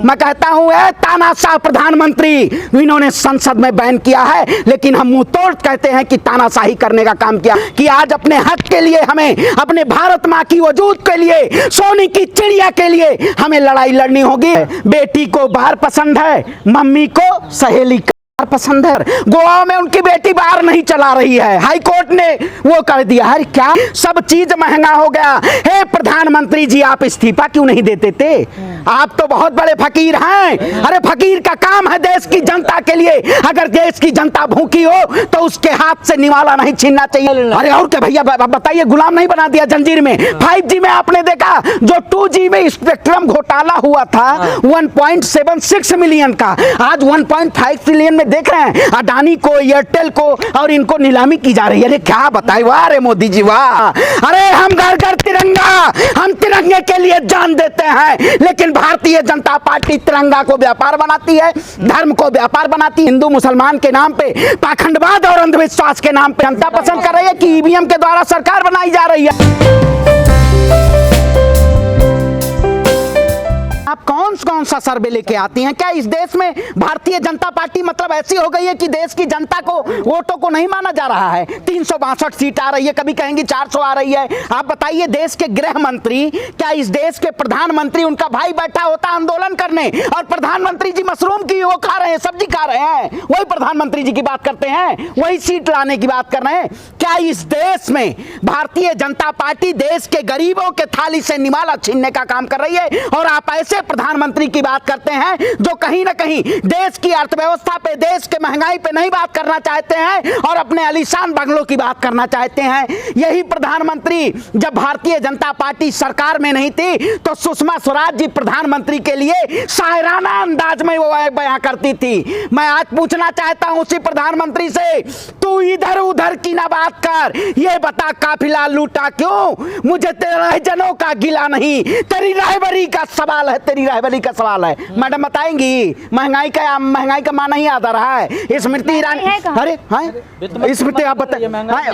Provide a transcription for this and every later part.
मैं कहता हूं तानाशाह प्रधानमंत्री, इन्होंने संसद में बैन किया है, लेकिन हम मुंह तोड़ कहते हैं कि तानाशाही करने का काम किया कि आज अपने हक के लिए, हमें अपने भारत माँ की वजूद के लिए, सोने की चिड़िया के लिए हमें लड़ाई लड़नी होगी। बेटी को बाहर पसंद है, मम्मी को सहेली पसंद है। गोवा में उनकी बेटी बाहर नहीं चला रही है, हाई कोर्ट ने वो कर दिया है। क्या सब चीज महंगा हो गया। हे प्रधानमंत्री जी, आप इस्तीफा क्यों नहीं देते थे? आप तो बहुत बड़े फकीर हैं। अरे फकीर का काम है देश की जनता के लिए, अगर देश की जनता भूखी हो तो उसके हाथ से निवाला नहीं छीनना चाहिए। अरे और क्या भैया बताइए, गुलाम नहीं बना दिया जंजीर में। 5G में आपने देखा, जो 2G में स्पेक्ट्रम घोटाला हुआ था 1.76 मिलियन का, आज 1.5 ट्रिलियन में देख रहे हैं। अडानी को, एयरटेल को और इनको नीलामी की जा रही है। अरे क्या बताए, वाह रे मोदी जी वाह। अरे हम घर घर तिरंगा, हम तिरंगे के लिए जान देते हैं, लेकिन भारतीय जनता पार्टी तिरंगा को व्यापार बनाती है, धर्म को व्यापार बनाती है। हिंदू मुसलमान के नाम पे, पाखंडवाद और अंधविश्वास के नाम पे जनता पसंद कर रही है कि ईवीएम के द्वारा सरकार बनाई जा रही है। आप कौन सा सर्वे लेके आती हैं? क्या इस देश में भारतीय जनता पार्टी मतलब ऐसी हो गई है कि देश की जनता को, वोटों को नहीं माना जा रहा है? 362 सीट आ रही है, कभी कहेंगे 400 आ रही है। आप बताइए, देश के गृह मंत्री, क्या इस देश के प्रधानमंत्री, उनका भाई बैठा होता आंदोलन करने और प्रधानमंत्री जी मशरूम की वो खा रहे हैं, सब्जी खा रहे हैं, वही प्रधानमंत्री जी की बात करते हैं, वही सीट लाने की बात कर रहे हैं। क्या इस देश में भारतीय जनता पार्टी देश के गरीबों के थाली से निवाला छीनने का काम कर रही है? और आप ऐसे प्रधानमंत्री की बात करते हैं जो कहीं ना कहीं देश की अर्थव्यवस्था पे, देश के महंगाई पे नहीं बात करना चाहते हैं और अपने आलीशान बंगलों की बात करना चाहते हैं। यही प्रधानमंत्री जब भारतीय जनता पार्टी सरकार में नहीं थी तो सुषमा स्वराज जी प्रधानमंत्री के लिए शायराना अंदाज में वो बयां करती थी। मैं आज पूछना चाहता हूं उसी प्रधानमंत्री से, तू इधर उधर की ना बात कर, ये बता काफिला लूटा क्यों? मुझे तेरे जनों का गिला नहीं, तेरी राहबरी का सवाल है, तेरी राहबरी का सवाल है। मैडम बताएंगी, महंगाई का मान नहीं आता रहा है। स्मृति ईरानी, अरे हाँ स्मृति आप बताइए।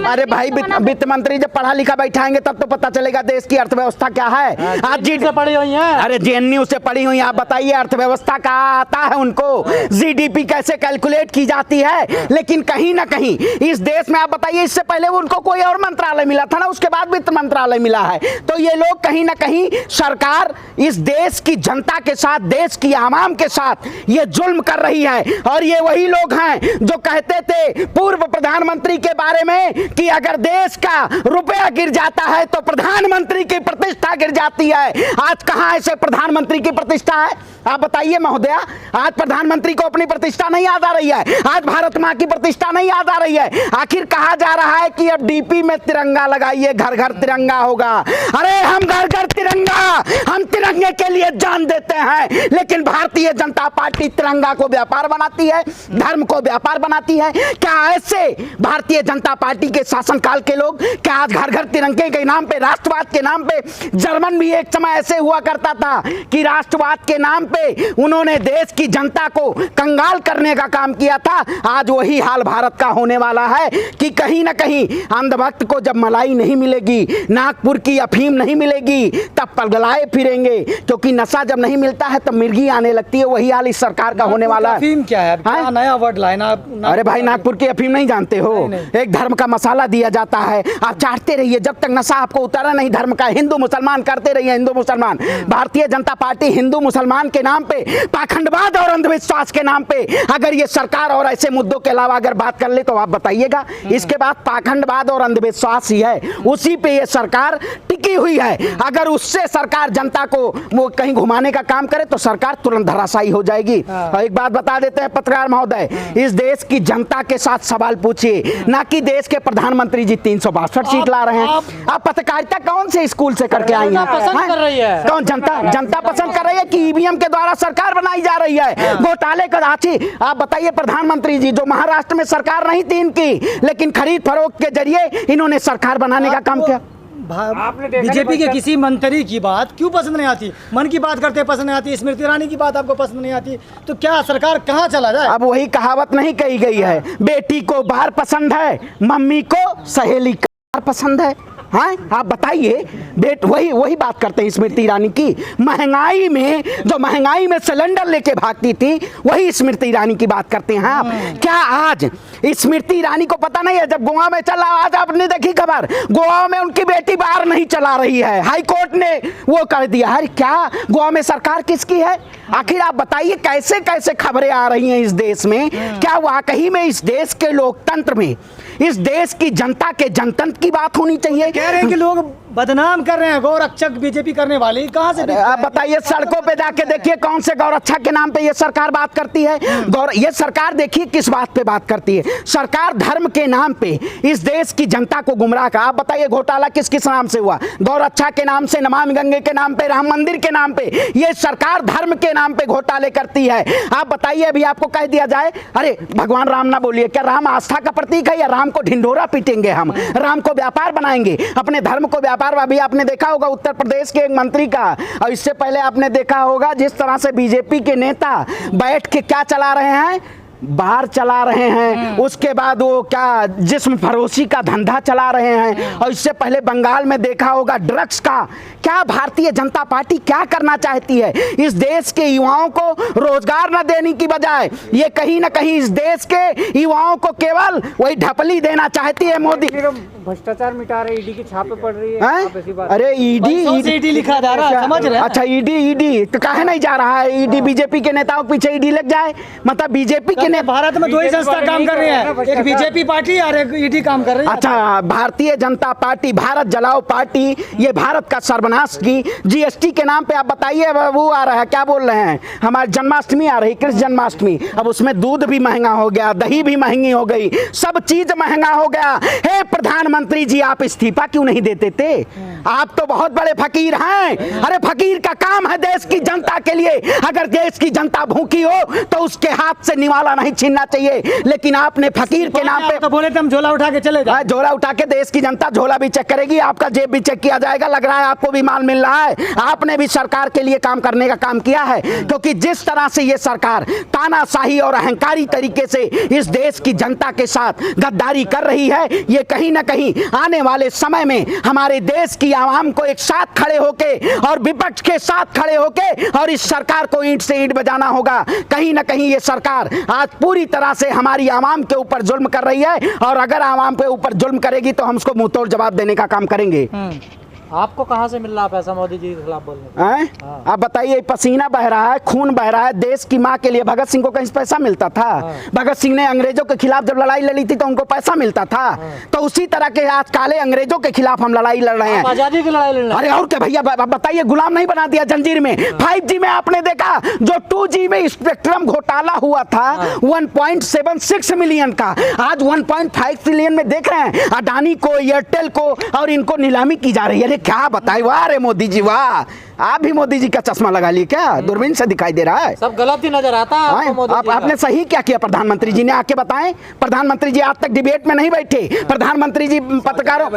अरे भाई, वित्त मंत्री जब पढ़ा लिखा बैठाएंगे तब तो पता चलेगा देश की अर्थव्यवस्था क्या है। आज जी से पढ़ी हुई है, अरे JNU से पढ़ी हुई। आप बताइए अर्थव्यवस्था का आता है उनको, GDP कैसे कैलकुलेट की जाती है। लेकिन कहीं ना कहीं इस देश में, आप बताइए, इससे पहले उनको कोई और मंत्रालय मिला था ना, उसके बाद वित्त मंत्रालय मिला है। तो ये लोग कहीं ना कहीं, सरकार इस देश की जनता के साथ, देश की आवाम के साथ ये जुल्म कर रही है। और ये वही लोग हैं जो कहते थे पूर्व प्रधानमंत्री के बारे में कि अगर देश का रुपया गिर जाता है तो प्रधानमंत्री की प्रतिष्ठा गिर जाती है। आज कहां ऐसे प्रधानमंत्री की प्रतिष्ठा है? आप बताइए महोदया, आज प्रधानमंत्री को अपनी प्रतिष्ठा नहीं याद आ रही है, आज भारत मां की प्रतिष्ठा नहीं याद आ रही है। आखिर कहा जा रहा है कि अब DP में तिरंगा लगाइए, घर घर तिरंगा होगा। अरे हम घर घर तिरंगा, हम तिरंगे के लिए जान देते हैं, लेकिन भारतीय जनता पार्टी तिरंगा को व्यापार बनाती है, धर्म को व्यापार बनाती है। क्या ऐसे भारतीय जनता पार्टी के शासनकाल के लोग, क्या आज घर घर तिरंगे के नाम पे, राष्ट्रवाद के नाम पे, जर्मन भी एक समय ऐसे हुआ करता था कि राष्ट्रवाद के नाम पे उन्होंने देश की जनता को कंगाल करने का काम किया था। आज वही हाल भारत का होने वाला है कि कहीं ना कहीं अंधभक्त को जब मलाई नहीं मिलेगी, नागपुर की अफीम नहीं मिलेगी, तब पगलाए फिरेंगे, क्योंकि नशा जब नहीं मिलता है तब मिर्गी आने लगती है। वही हाल इस सरकार का होने वाला है। अफीम क्या है? क्या नया वर्ड लाना? अरे भाई, नागपुर की अफीम नहीं जानते हो? एक धर्म का मसाला दिया जाता है, आप चाटते रहिए जब तक नशा आपको उतारा नहीं धर्म का। हिंदू मुसलमान करते रहिए, हिंदू मुसलमान। भारतीय जनता पार्टी हिंदू मुसलमान के नाम पे, पाखंडवाद और अंधविश्वास के नाम पे अगर ये सरकार और ऐसे मुद्दों के अलावा अगर बात कर ले तो आप बताइएगा। इसके बाद पाखंडवाद और अंधविश्वास ही है, उसी पे ये सरकार टिकी हुई है। अगर उससे सरकार जनता को वो कहीं घुमाने का काम करे तो सरकार तुरंत धराशायी हो जाएगी। और एक बात बता देते हैं पत्रकार महोदय, इस देश की जनता के साथ सवाल पूछिए, ना कि देश के प्रधानमंत्री जी 362 सीट ला रहे हैं। आप पत्रकारिता कौन से स्कूल से करके आई हैं? पसंद कर रही है कौन? जनता पसंद कर रही है कि ईवीएम के द्वारा सरकार बनाई जा रही है? घोटाले का रांची। आप बताइए प्रधानमंत्री जी, जो महाराष्ट्र में सरकार नहीं थी इनकी, लेकिन खरीद फरोख्त के जरिए इन्होंने सरकार बनाने का काम किया। बीजेपी के किसी मंत्री की बात क्यों पसंद नहीं आती? मन की बात करते पसंद नहीं आती, स्मृति ईरानी की बात आपको पसंद नहीं आती, तो क्या सरकार कहाँ चला जाए? अब वही कहावत नहीं कही गई है, बेटी को बाहर पसंद है, मम्मी को सहेली पसंद है। हाँ, आप बताइए। बेट वही बात करते हैं स्मृति ईरानी की। महंगाई में सिलेंडर लेके भागती थी, वही स्मृति ईरानी की बात करते हैं आप। क्या आज स्मृति ईरानी को पता नहीं है, जब गोवा में चला, आज आपने देखी खबर, गोवा में उनकी बेटी बाहर नहीं चला रही है, हाई कोर्ट ने वो कर दिया है। क्या गोवा में सरकार किसकी है? आखिर आप बताइए कैसे कैसे खबरें आ रही हैं इस देश में। क्या वाकई में इस देश के लोकतंत्र में, इस देश की जनता के जनतंत्र की बात होनी चाहिए? कह रहे हैं कि लोग बदनाम कर रहे हैं गौरक्षक बीजेपी करने वाले, कहां से? आप बताइए, सड़कों पे जाके देखिए कौन से गौरक्षा के नाम पे ये सरकार बात करती है। ये सरकार देखिए किस बात पे बात करती है। सरकार धर्म के नाम पे इस देश की जनता को गुमराह कर। आप बताइए घोटाला किस किस नाम से हुआ? गौरक्षा के नाम से, नमामि गंगे के नाम पे, राम मंदिर के नाम पे। ये सरकार धर्म के नाम पे घोटाले करती है। आप बताइए, अभी आपको कह दिया जाए अरे भगवान राम ना बोलिए, क्या राम आस्था का प्रतीक है या राम को ढिंढोरा पीटेंगे हम, राम को व्यापार बनाएंगे, अपने धर्म को व्यापार? अभी आपने देखा होगा उत्तर प्रदेश के एक मंत्री का, और इससे पहले आपने देखा होगा जिस तरह से बीजेपी के नेता बैठ के क्या चला रहे हैं, बार चला रहे हैं, उसके बाद वो क्या जिस्म फरोशी का धंधा चला रहे हैं, और इससे पहले बंगाल में देखा होगा ड्रग्स का। क्या भारतीय जनता पार्टी क्या करना चाहती है? इस देश के युवाओं को रोजगार न देने की बजाय ये कहीं ना कहीं इस देश के युवाओं को केवल वही ढपली देना चाहती है मोदी। भ्रष्टाचार मिटा रहे, ईडी की छापे पड़ रही है। अरे ईडी लिखा जा रहा है, समझ रहे हैं? अच्छा ईडी तो काहे नहीं जा रहा है? ईडी बीजेपी के नेताओं के पीछे ईडी लग जाए, मतलब बीजेपी के भारत में दो ही संस्था काम कर रही है, एक बीजेपी पार्टी और एक ईडी काम कर रही है। अच्छा, भारतीय जनता पार्टी, भारत जलाओ पार्टी, ये भारत का सर्वनाश की। जीएसटी के नाम पे आप बताइए, वो आ रहा है, क्या बोल रहे हैं, हमारी जन्माष्टमी आ रही, कृष्ण जन्माष्टमी, अब उसमें दूध भी महंगा हो गया, दही भी महंगी हो गई, सब चीज महंगा हो गया। हे प्रधानमंत्री जी, आप इस्तीफा क्यों नहीं देते थे? आप तो बहुत बड़े फकीर हैं। अरे फकीर का काम है देश की जनता के लिए, अगर देश की जनता भूखी हो तो उसके हाथ से निवाला नहीं छीनना चाहिए, लेकिन आपने फकीर के नाम पे तो बोले थे हम झोला उठा के चले जाए। झोला उठा के देश की जनता झोला भी चेक करेगी, आपका जेब भी चेक किया जाएगा। लग रहा है आपको भी माल मिल रहा है। आपने भी सरकार के लिए काम करने का काम किया है, क्योंकि जिस तरह से ये सरकार तानाशाही और अहंकारी तरीके से इस देश की जनता के साथ गद्दारी कर रही है, ये कहीं ना कहीं आने वाले समय में हमारे देश की आवाम को एक साथ खड़े होके और विपक्ष के साथ खड़े होके और इस सरकार को ईंट से ईंट बजाना होगा। कहीं ना कहीं ये सरकार आज पूरी तरह से हमारी आवाम के ऊपर जुल्म कर रही है, और अगर आवाम के ऊपर जुल्म करेगी तो हम उसको मुंहतोड़ जवाब देने का काम करेंगे। आपको कहाँ से मिल रहा पैसा मोदी जी के खिलाफ बोलने? आप बताइए, पसीना बह रहा है, खून बह रहा है देश की माँ के लिए। भगत सिंह को कहीं से पैसा मिलता था? भगत सिंह ने अंग्रेजों के खिलाफ जब लड़ाई लड़ी थी तो उनको पैसा मिलता था? तो उसी तरह के आज काले अंग्रेजों के खिलाफ हम लड़ाई लड़ रहे हैं, आजादी की लड़ाई लड़ रहे हैं। अरे और क्या भैया, बताइए, गुलाम नहीं बना दिया जंजीर में। 5G में आपने देखा, जो 2G में स्पेक्ट्रम घोटाला हुआ था 1.76 मिलियन का, आज 1.5 ट्रिलियन में देख रहे हैं। अडानी को, एयरटेल को और इनको नीलामी की जा रही है। अरे क्या बताए, वाह रे मोदी जी वाह। आप भी मोदी जी का चश्मा लगा लिए क्या? दूरबीन से दिखाई दे रहा है, सब गलत ही नजर आता है आपको मोदी जी। आपने सही क्या किया? प्रधानमंत्री जी ने आके बताएं। प्रधानमंत्री जी आज तक डिबेट में नहीं बैठे। प्रधानमंत्री जी पत्रकारों,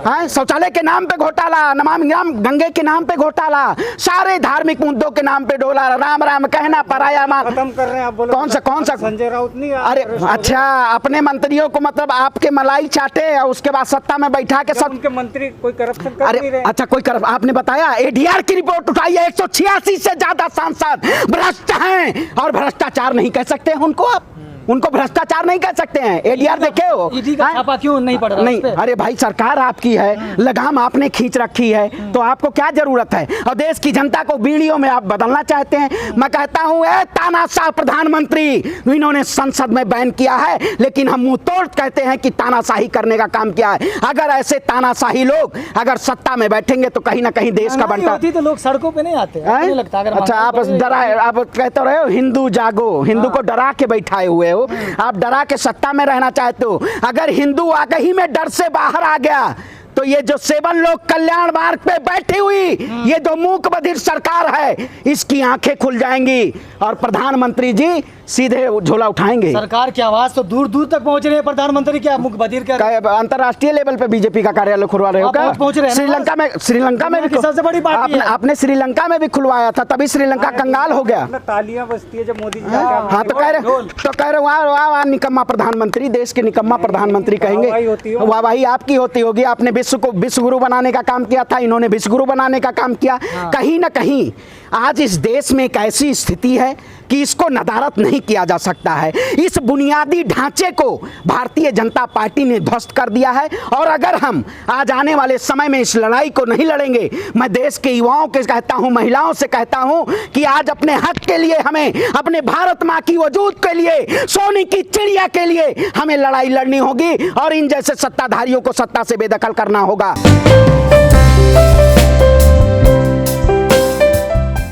हाँ, शौचालय के नाम पे घोटाला, नमामि गंगे के नाम पे घोटाला, सारे धार्मिक मुद्दों के नाम पे डोला, राम राम कहना पराया मान खत्म कर रहे हैं आप। बोलो कौन सा संजय राउत नहीं? अरे अच्छा, अपने मंत्रियों को मतलब आपके मलाई चाटे और उसके बाद सत्ता में बैठा के सब उनके मंत्री कोई करप्शन कर अरे नहीं रहे। अच्छा, कोई आपने बताया एडीआर की रिपोर्ट उठाई है, 186 से ज्यादा सांसद भ्रष्ट हैं, और भ्रष्टाचार नहीं कह सकते हैं उनको, आप उनको भ्रष्टाचार नहीं कह सकते हैं। एडीआर देखे हो? ईडी का छापा क्यों नहीं पड़ रहा? नहीं, अरे भाई सरकार आपकी है, लगाम आपने खींच रखी है, तो आपको क्या जरूरत है? और देश की जनता को बीड़ियों में आप बदलना चाहते हैं। मैं कहता हूं तानाशाह प्रधानमंत्री, इन्होंने संसद में बैन किया है, लेकिन हम मुंह तोड़ कहते हैं कि तानाशाही करने का काम किया है। अगर ऐसे तानाशाही लोग अगर सत्ता में बैठेंगे तो कहीं ना कहीं देश का बनता होती तो लोग सड़कों पे नहीं आते, नहीं लगता। अगर अच्छा, आप डराए, आप कहते रहे हो हिंदू जागो, हिंदू को डरा के बैठाए हुए हो, आप डरा के सत्ता में रहना चाहते हो। अगर हिंदू वाकई में डर से बाहर आ गया तो ये जो 7 लोग कल्याण मार्ग पे बैठी हुई ये जो मूक बधिर सरकार है, इसकी आंखें खुल जाएंगी और प्रधानमंत्री जी सीधे झोला उठाएंगे। सरकार की आवाज तो दूर दूर तक पहुंच रही है। प्रधानमंत्री क्या मुख बधिर क्या? अंतरराष्ट्रीय लेवल पे बीजेपी का कार्यालय खुलवा रहे हो क्या? श्रीलंका में भी सबसे बड़ी बात आपने श्रीलंका में भी खुलवाया था, तभी श्रीलंका कंगाल हो गया। तालियां बजती है जब मोदी जी हाँ, तो कह रहे वाह निकम्मा प्रधानमंत्री, देश के निकम्मा प्रधानमंत्री कहेंगे। वाहवाही आपकी होती होगी, आपने विश्व गुरु बनाने का काम किया था, इन्होंने विश्व गुरु बनाने का काम किया। कहीं ना कहीं आज इस देश में एक ऐसी स्थिति है कि इसको नदारद नहीं किया जा सकता है। इस बुनियादी ढांचे को भारतीय जनता पार्टी ने ध्वस्त कर दिया है। और अगर हम आज आने वाले समय में इस लड़ाई को नहीं लड़ेंगे, मैं देश के युवाओं के कहता हूं, महिलाओं से कहता हूं कि आज अपने हक के लिए हमें, अपने भारत मां की वजूद के लिए, सोने की चिड़िया के लिए हमें लड़ाई लड़नी होगी और इन जैसे सत्ताधारियों को सत्ता से बेदखल करना होगा।